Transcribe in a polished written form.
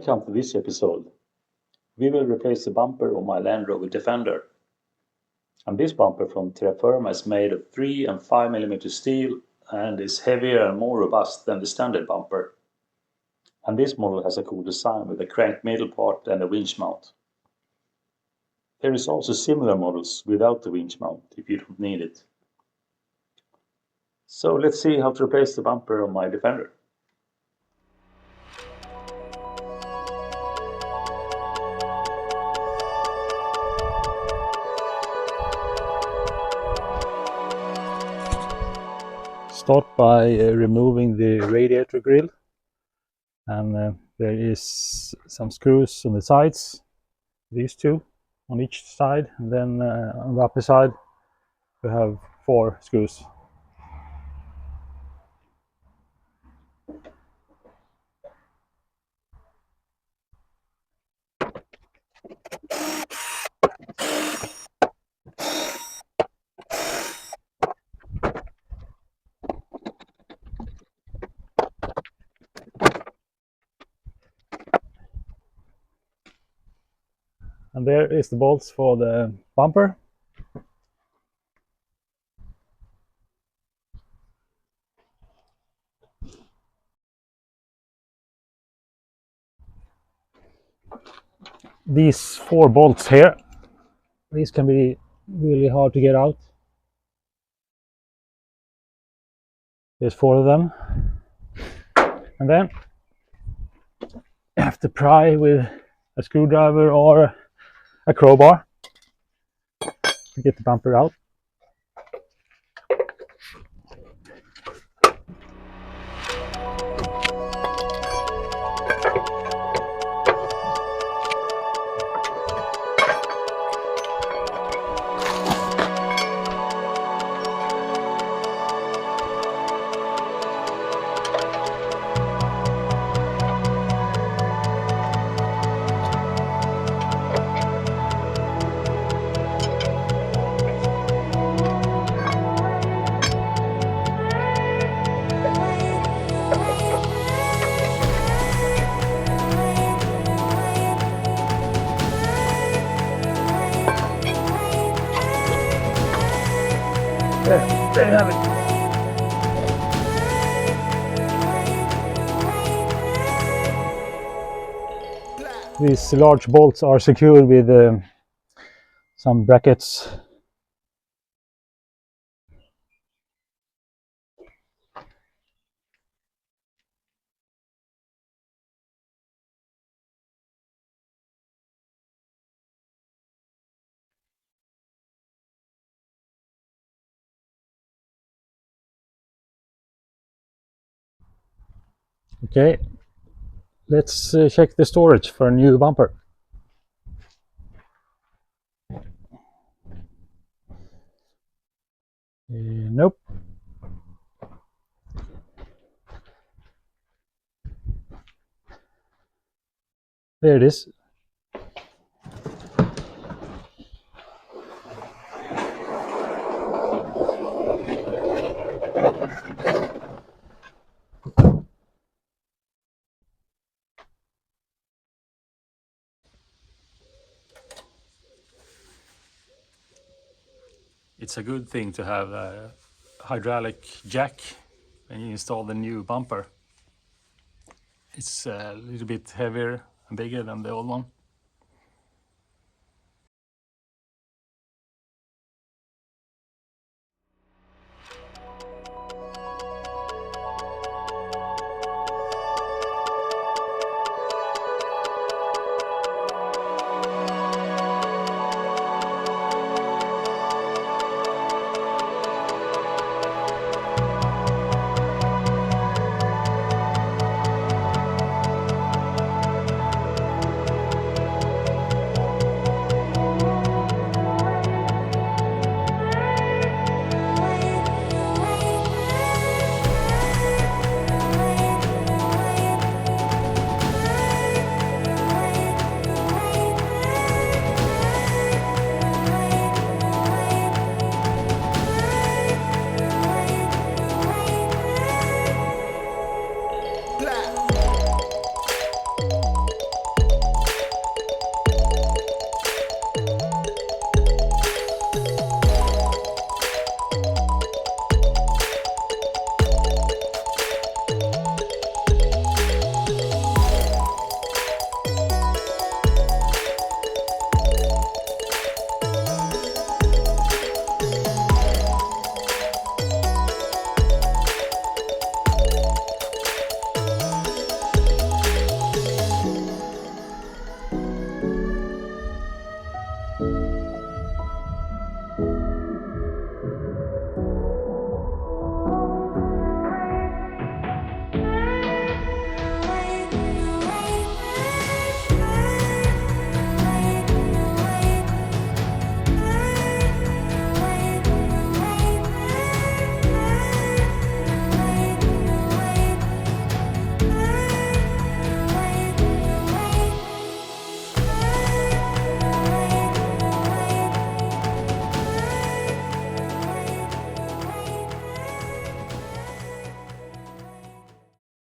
Welcome to this episode. We will replace the bumper on my Land Rover Defender. And this bumper from Terrafirma is made of 3 and 5 mm steel and is heavier and more robust than the standard bumper. And this model has a cool design with a cranked middle part and a winch mount. There is also similar models without the winch mount if you don't need it. So let's see how to replace the bumper on my Defender. Start by removing the radiator grill, and there is some screws on the sides, these two on each side, and then on the upper side we have 4 screws. And there is the bolts for the bumper. These 4 bolts here, these can be really hard to get out. There's 4 of them. And then you have to pry with a screwdriver or a crowbar to get the bumper out. There you have it. These large bolts are secured with some brackets. Okay, let's check the storage for a new bumper. Nope. There it is. It's a good thing to have a hydraulic jack when you install the new bumper. It's a little bit heavier and bigger than the old one.